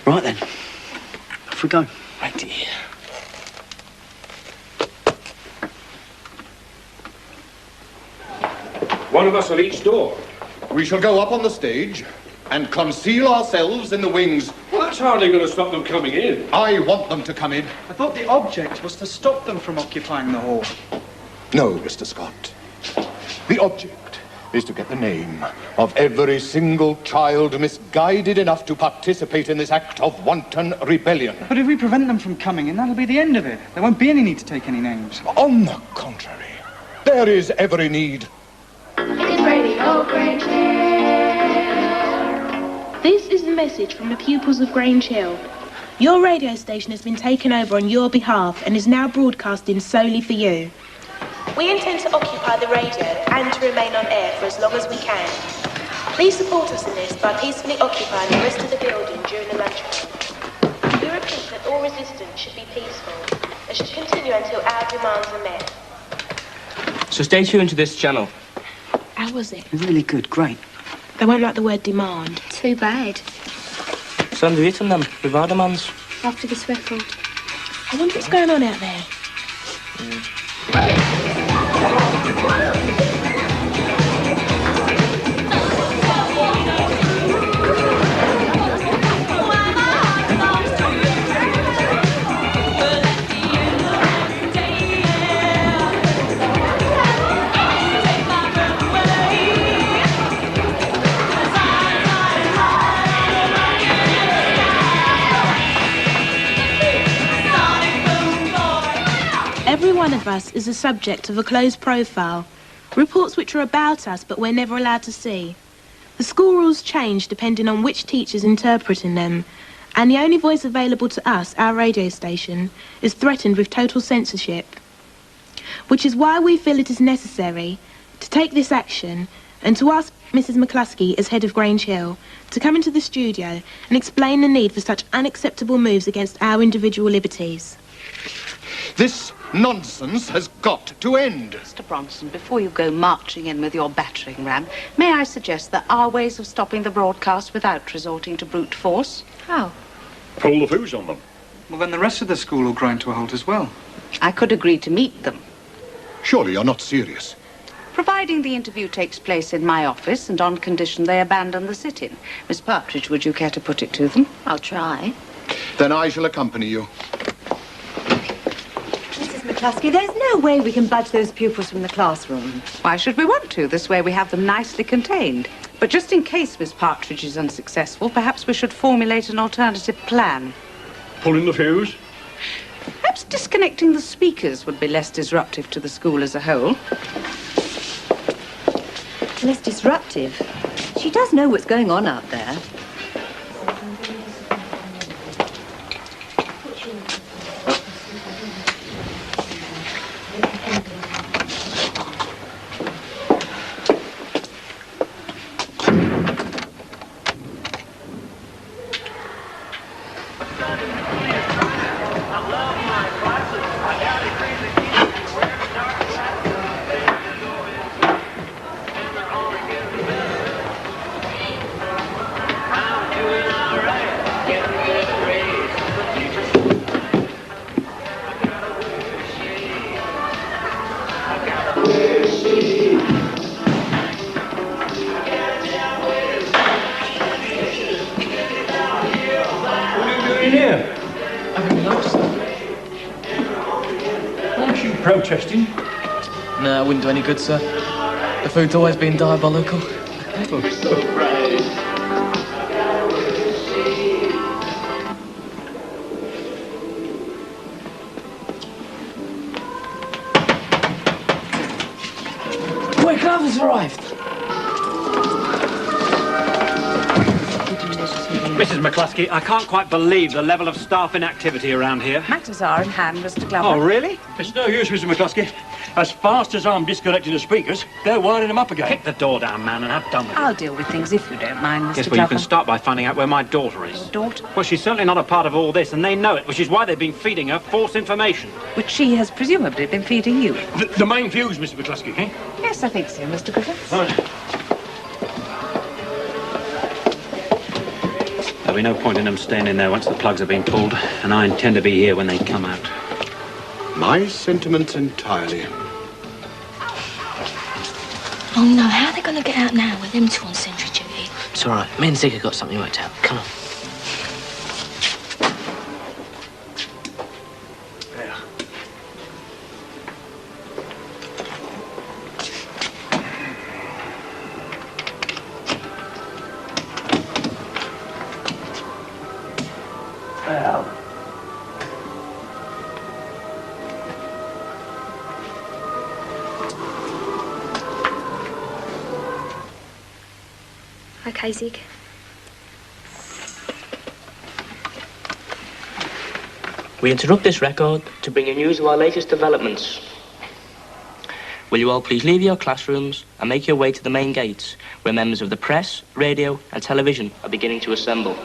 Right then. Off we go. Right here. One of us at each door. We shall go up on the stage and conceal ourselves in the wings. Well, that's hardly going to stop them coming in. I want them to come in. I thought the object was to stop them from occupying the hall. No, Mr. Scott. The object is to get the name of every single child misguided enough to participate in this act of wanton rebellion. But if we prevent them from coming in, that'll be the end of it. There won't be any need to take any names. On the contrary, there is every need. It's Radio Grange. This is the message from the pupils of Grange Hill. Your radio station has been taken over on your behalf and is now broadcasting solely for you. We intend to occupy the radio and to remain on air for as long as we can. Please support us in this by peacefully occupying the rest of the building during the lunchtime. We repeat that all resistance should be peaceful and should continue until our demands are met. So stay tuned to this channel. How was it? Really good, great. They won't like the word demand. Too bad. So have we written them with our demands? After this record. I wonder what's going on out there. Every one of us is the subject of a closed profile, reports which are about us but we're never allowed to see. The school rules change depending on which teacher's interpreting them, and the only voice available to us, our radio station, is threatened with total censorship. Which is why we feel it is necessary to take this action and to ask Mrs. McCluskey, as head of Grange Hill, to come into the studio and explain the need for such unacceptable moves against our individual liberties. This nonsense has got to end. Mr. Bronson, before you go marching in with your battering ram, may I suggest there are ways of stopping the broadcast without resorting to brute force? How? Pull the fuse on them. Well, then the rest of the school will grind to a halt as well. I could agree to meet them. Surely you're not serious. Providing the interview takes place in my office and on condition they abandon the sit-in. Miss Partridge, would you care to put it to them? I'll try. Then I shall accompany you. Mrs. McCluskey, there's no way we can budge those pupils from the classroom. Why should we want to? This way we have them nicely contained. But just in case Miss Partridge is unsuccessful, perhaps we should formulate an alternative plan. Pulling the fuse? Perhaps disconnecting the speakers would be less disruptive to the school as a whole. Less disruptive. She does know what's going on out there. Protesting? No, it wouldn't do any good, sir. The food's always been diabolical. Quick, love has arrived. Mrs. McCluskey, I can't quite believe the level of staff inactivity around here. Matters are in hand, Mr. Glover. Oh, really? It's no use, Mr. McCluskey. As fast as I'm disconnecting the speakers, they're winding them up again. Kick the door down, man, and have done with it. I'll deal with things if you don't mind, Mr. Yes, Glover. well, you can start by finding out where my daughter is. Your daughter? Well, she's certainly not a part of all this, and they know it, which is why they've been feeding her false information. Which she has presumably been feeding you. The main fuse, Mr. McCluskey, eh? Yes, I think so, Mr. Griffiths. Right. There'll be no point in them staying in there once the plugs have been pulled, and I intend to be here when they come out. My sentiments entirely. Oh no, how are they going to get out now with them two on sentry duty? It's all right. Me and Zig have got something worked out. Come on. Okay, Zig. We interrupt this record to bring you news of our latest developments. Will you all please leave your classrooms and make your way to the main gates, where members of the press, radio and television are beginning to assemble.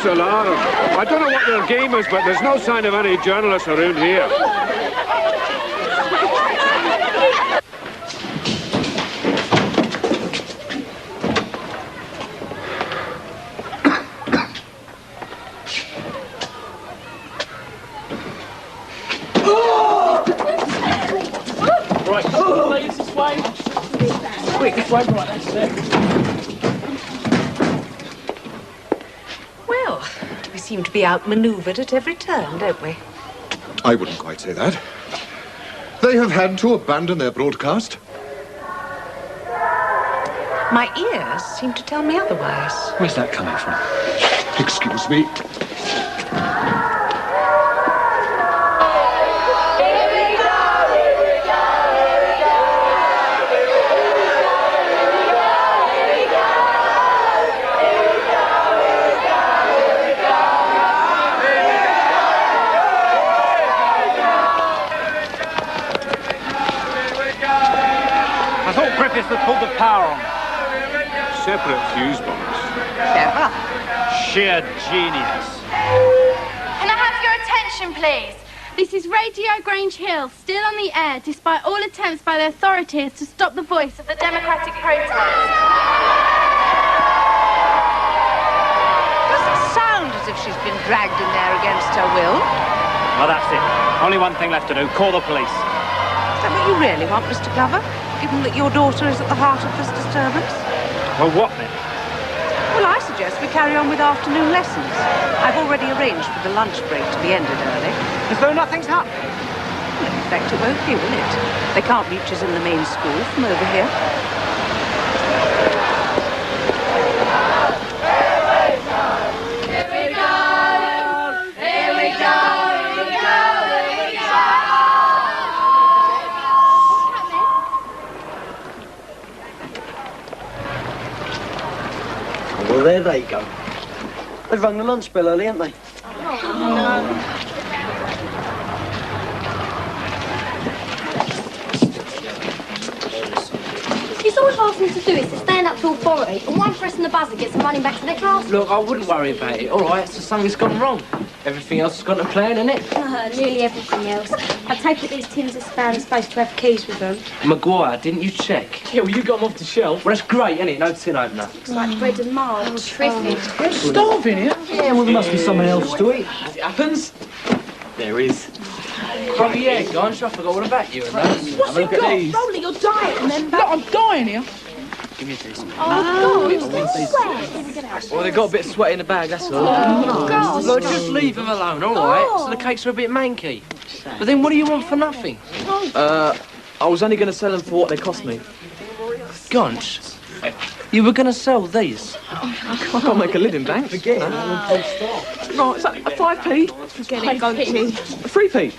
Alarm. I don't know what their game is, but there's no sign of any journalists around here. Right, ladies, this way. Quick, this way, right, that's it. Well, we seem to be outmanoeuvred at every turn, don't we? I wouldn't quite say that. They have had to abandon their broadcast. My ears seem to tell me otherwise. Where's that coming from? Excuse me. That pulled the power on. Separate fuse box. Clever. Sheer genius. Can I have your attention, please? This is Radio Grange Hill, still on the air, despite all attempts by the authorities to stop the voice of the democratic protest. Doesn't sound as if she's been dragged in there against her will. Well, that's it. Only one thing left to do. Call the police. Is that what you really want, Mr. Glover? Given that your daughter is at the heart of this disturbance? Well, what then? Well, I suggest we carry on with afternoon lessons. I've already arranged for the lunch break to be ended early. As though nothing's happened. Well, in fact, it won't be, will it? They can't reach us in the main school from over here. Well, there they go. They've rung the lunch bell early, haven't they? It's all I've asked them to do is to stand up to authority, and one pressing the buzzer gets them running back to their class. Look, I wouldn't worry about it. All right, it's just something's gone wrong. Everything else has gone to plan, isn't it? Nearly everything else. I take it these tins of spam are supposed to have keys with them. Maguire, didn't you check? Yeah, well, you got them off the shelf. Well, that's great, isn't it? No tin opener. Looks like bread and mild. Oh, terrific. We're starving here. Yeah, well, there must be something else to eat. As it happens, there is. Oh, yeah, Grange, I forgot all about you and that. What's it got? Rolly, you're dying, then. Look, I'm dying here. Give me a piece. Oh, Well, they got a bit of sweat in the bag, that's all. Oh, God. Look, just leave them alone, all right? Oh. So the cakes are a bit manky. But then what do you want for nothing? I was only going to sell them for what they cost me. Grange, you were going to sell these? I can't make a living, Banks. Forget it. Right, is that a 5p? Forget it, Gonchi. A 3p?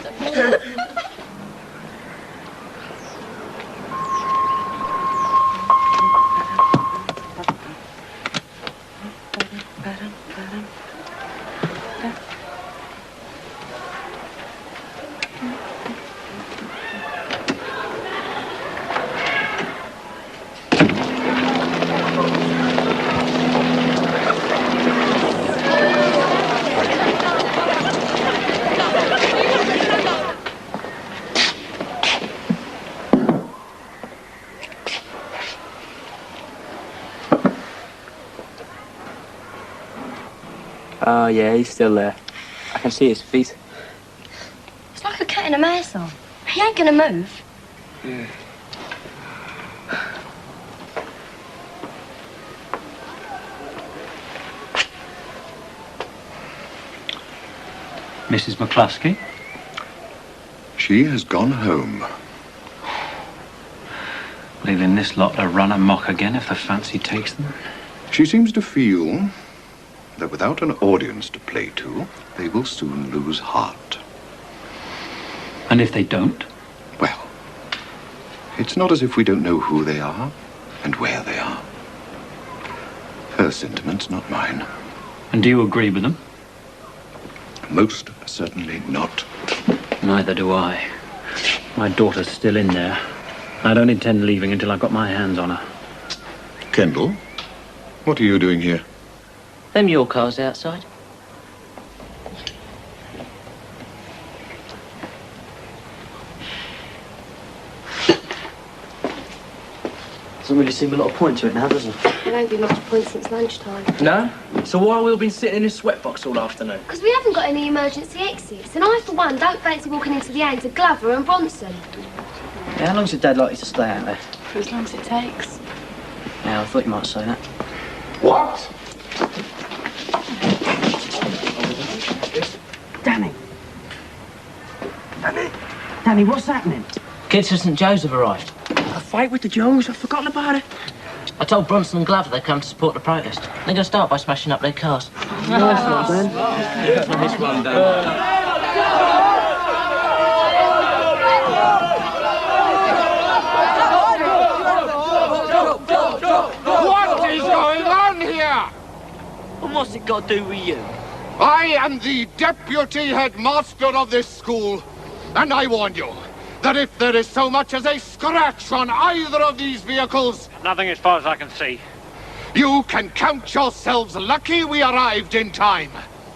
Oh, yeah, he's still there. I can see his feet. It's like a cat in a mouse hole. He ain't gonna move. Yeah. Mrs. McCluskey? She has gone home. Leaving this lot to run amok again if the fancy takes them. She seems to feel that without an audience to play to, they will soon lose heart. And if they don't? Well, it's not as if we don't know who they are and where they are. Her sentiments, not mine. And do you agree with them? Most certainly not. Neither do I. My daughter's still in there. I don't intend leaving until I've got my hands on her. Kendall, what are you doing here? Them your cars outside? Doesn't really seem a lot of point to it now, does it? There won't be much point since lunchtime. No? So why have we all been sitting in this sweatbox all afternoon? Because we haven't got any emergency exits, and I, for one, don't fancy walking into the hands of Glover and Bronson. Yeah, how long's your dad likely to stay out there? For as long as it takes. Yeah, I thought you might say that. What? Danny! Danny, what's happening? Kids from St. Joe's have arrived. A fight with the Joes? I've forgotten about it. I told Bronson and Glover they'd come to support the protest. They're going to start by smashing up their cars. Nice one, Dan. Nice one, Dan. What is going on here? And what's it got to do with you? I am the deputy headmaster of this school, and I warn you that if there is so much as a scratch on either of these vehicles... Nothing as far as I can see. You can count yourselves lucky we arrived in time.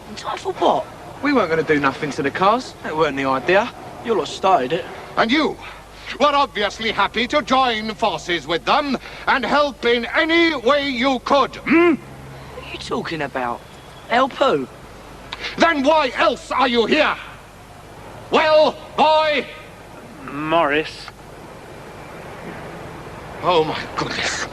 In time for what? We weren't going to do nothing to the cars. That weren't the idea. You lot started it. And you were obviously happy to join forces with them and help in any way you could, hmm? What are you talking about? Help who? Then why else are you here? Well, boy... Morris. Oh, my goodness.